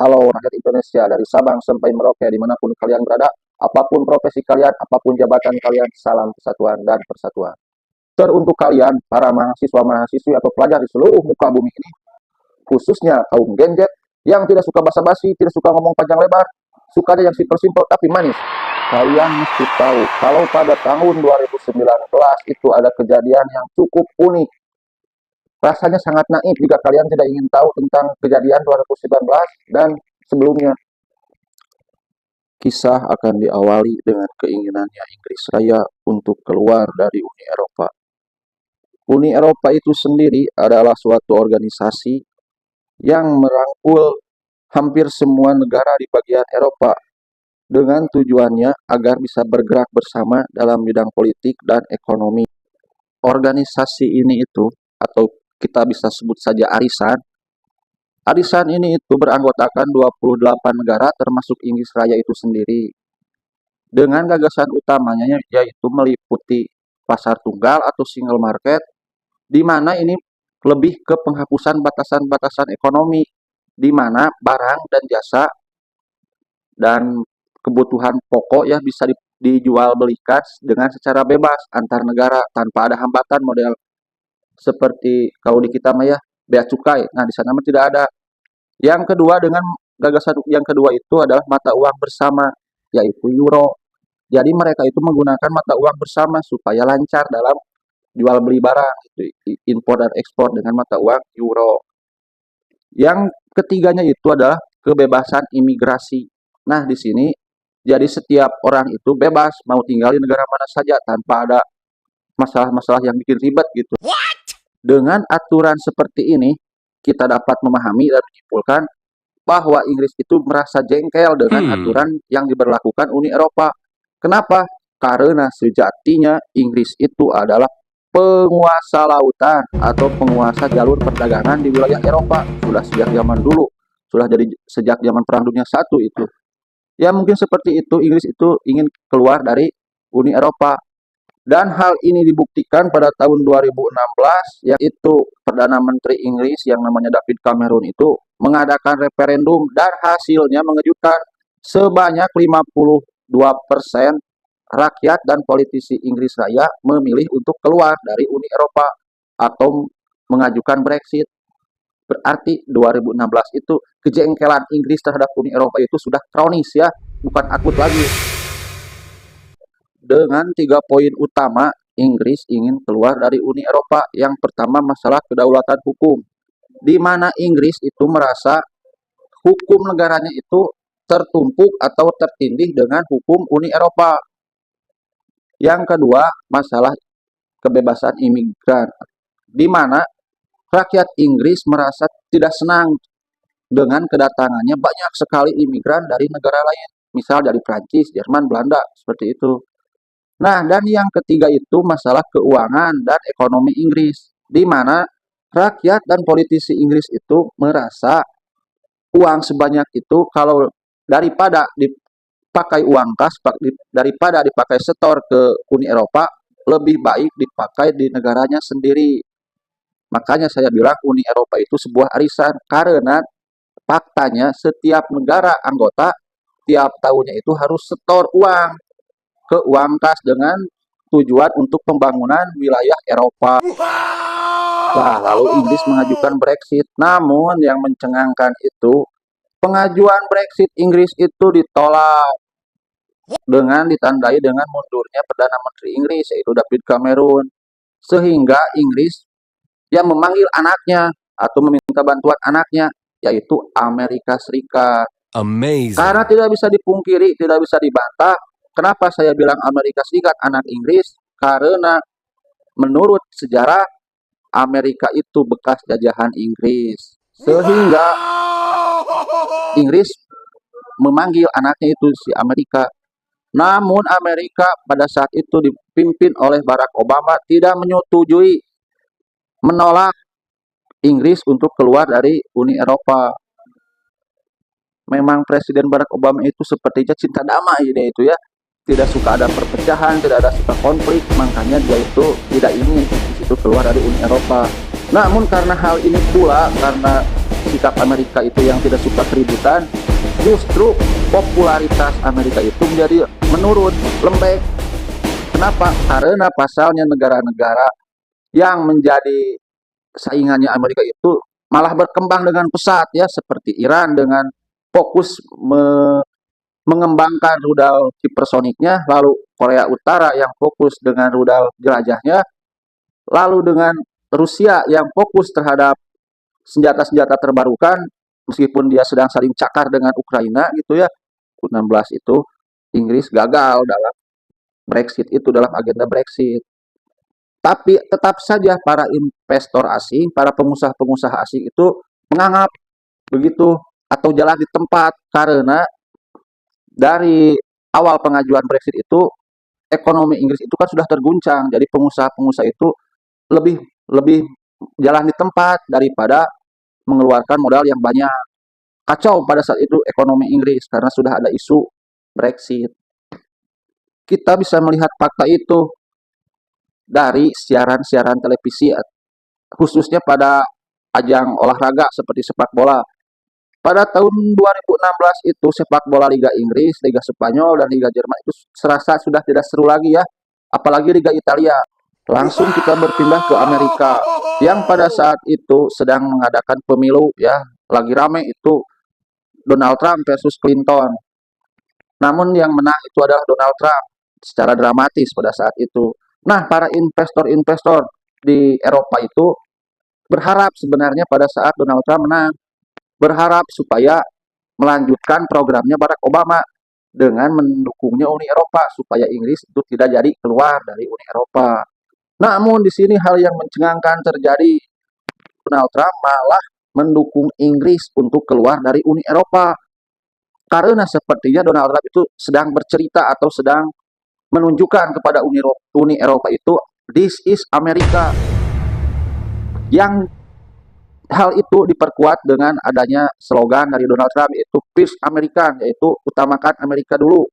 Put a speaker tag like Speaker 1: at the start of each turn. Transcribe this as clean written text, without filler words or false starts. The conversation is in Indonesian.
Speaker 1: Halo rakyat Indonesia dari Sabang sampai Merauke dimanapun kalian berada, apapun profesi kalian, apapun jabatan kalian, salam persatuan dan persatuan. Teruntuk kalian, para mahasiswa-mahasiswi atau pelajar di seluruh muka bumi ini, khususnya kaum Gen Z yang tidak suka basa-basi, tidak suka ngomong panjang lebar, sukanya yang simpel-simpel tapi manis. Kalian mesti tahu kalau pada tahun 2019 itu ada kejadian yang cukup unik. Rasanya sangat naif jika kalian tidak ingin tahu tentang kejadian 2019 dan sebelumnya. Kisah akan diawali dengan keinginannya Inggris Raya untuk keluar dari Uni Eropa. Uni Eropa itu sendiri adalah suatu organisasi yang merangkul hampir semua negara di bagian Eropa dengan tujuannya agar bisa bergerak bersama dalam bidang politik dan ekonomi. Organisasi ini itu, atau kita bisa sebut saja arisan. Arisan ini itu beranggotakan 28 negara termasuk Inggris Raya itu sendiri. Dengan gagasan utamanya yaitu meliputi pasar tunggal atau single market, di mana ini lebih ke penghapusan batasan-batasan ekonomi, di mana barang dan jasa dan kebutuhan pokok ya bisa dijual belikan dengan secara bebas antar negara tanpa ada hambatan model seperti kalau di kita mah ya bea cukai. Nah, di sana mah tidak ada. Yang kedua dengan gagasan yang kedua itu adalah mata uang bersama yaitu euro. Jadi mereka itu menggunakan mata uang bersama supaya lancar dalam jual beli barang itu impor dan ekspor dengan mata uang euro. Yang ketiganya itu adalah kebebasan imigrasi. Nah, di sini jadi setiap orang itu bebas mau tinggal di negara mana saja tanpa ada masalah-masalah yang bikin ribet gitu. Dengan aturan seperti ini, kita dapat memahami dan menyimpulkan bahwa Inggris itu merasa jengkel dengan aturan yang diberlakukan Uni Eropa. Kenapa? Karena sejatinya Inggris itu adalah penguasa lautan atau penguasa jalur perdagangan di wilayah Eropa. Sudah sejak zaman dulu, sudah jadi sejak zaman Perang Dunia I itu. Ya mungkin seperti itu, Inggris itu ingin keluar dari Uni Eropa. Dan hal ini dibuktikan pada tahun 2016, yaitu Perdana Menteri Inggris yang namanya David Cameron itu mengadakan referendum dan hasilnya mengejutkan. Sebanyak 52% rakyat dan politisi Inggris Raya memilih untuk keluar dari Uni Eropa atau mengajukan Brexit. Berarti 2016 itu kejengkelan Inggris terhadap Uni Eropa itu sudah kronis ya, bukan akut lagi. Dengan 3 poin utama, Inggris ingin keluar dari Uni Eropa. Yang pertama masalah kedaulatan hukum, di mana Inggris itu merasa hukum negaranya itu tertumpuk atau tertindih dengan hukum Uni Eropa. Yang kedua, masalah kebebasan imigran, di mana rakyat Inggris merasa tidak senang dengan kedatangannya banyak sekali imigran dari negara lain, misal dari Prancis, Jerman, Belanda, seperti itu. Nah, dan yang ketiga itu masalah keuangan dan ekonomi Inggris, di mana rakyat dan politisi Inggris itu merasa uang sebanyak itu kalau daripada dipakai uang kas, daripada dipakai setor ke Uni Eropa, lebih baik dipakai di negaranya sendiri. Makanya saya bilang Uni Eropa itu sebuah arisan, karena faktanya setiap negara anggota tiap tahunnya itu harus setor uang ke uang kas dengan tujuan untuk pembangunan wilayah Eropa. Nah, lalu Inggris mengajukan Brexit. Namun yang mencengangkan itu pengajuan Brexit Inggris itu ditolak dengan ditandai dengan mundurnya Perdana Menteri Inggris yaitu David Cameron. Sehingga Inggris yang memanggil anaknya atau meminta bantuan anaknya yaitu Amerika Serikat.
Speaker 2: Amazing.
Speaker 1: Karena tidak bisa dipungkiri, tidak bisa dibantah. Kenapa saya bilang Amerika Serikat anak Inggris? Karena menurut sejarah Amerika itu bekas jajahan Inggris. Sehingga Inggris memanggil anaknya itu si Amerika. Namun Amerika pada saat itu dipimpin oleh Barack Obama tidak menyetujui, menolak Inggris untuk keluar dari Uni Eropa. Memang Presiden Barack Obama itu sepertinya cinta damai dia itu ya. Tidak suka ada perpecahan, tidak ada suka konflik, makanya dia itu tidak ingin itu keluar dari Uni Eropa. Namun karena hal ini pula, karena sikap Amerika itu yang tidak suka keributan, justru popularitas Amerika itu menjadi menurun, lembek. Kenapa? Karena pasalnya negara-negara yang menjadi saingannya Amerika itu malah berkembang dengan pesat ya, seperti Iran dengan fokus mengembangkan rudal hipersoniknya, lalu Korea Utara yang fokus dengan rudal jelajahnya, lalu dengan Rusia yang fokus terhadap senjata-senjata terbarukan, meskipun dia sedang saling cakar dengan Ukraina gitu ya. U-16 itu Inggris gagal dalam Brexit itu, dalam agenda Brexit. Tapi tetap saja para investor asing, para pengusaha-pengusaha asing itu menganggap begitu atau jalan di tempat, karena dari awal pengajuan Brexit itu ekonomi Inggris itu kan sudah terguncang. Jadi pengusaha-pengusaha itu lebih lebih jalan di tempat daripada mengeluarkan modal yang banyak. Kacau pada saat itu ekonomi Inggris karena sudah ada isu Brexit. Kita bisa melihat fakta itu dari siaran-siaran televisi, khususnya pada ajang olahraga seperti sepak bola. Pada tahun 2016 itu sepak bola Liga Inggris, Liga Spanyol, dan Liga Jerman itu serasa sudah tidak seru lagi ya. Apalagi Liga Italia. Langsung kita berpindah ke Amerika yang pada saat itu sedang mengadakan pemilu ya. Lagi rame itu Donald Trump versus Clinton. Namun yang menang itu adalah Donald Trump secara dramatis pada saat itu. Nah, para investor-investor di Eropa itu berharap sebenarnya pada saat Donald Trump menang, berharap supaya melanjutkan programnya Barack Obama dengan mendukungnya Uni Eropa supaya Inggris itu tidak jadi keluar dari Uni Eropa. Namun di sini hal yang mencengangkan terjadi. Donald Trump malah mendukung Inggris untuk keluar dari Uni Eropa. Karena sepertinya Donald Trump itu sedang bercerita atau sedang menunjukkan kepada Uni Eropa itu, this is America. Yang hal itu diperkuat dengan adanya slogan dari Donald Trump, yaitu Peace American, yaitu utamakan Amerika dulu.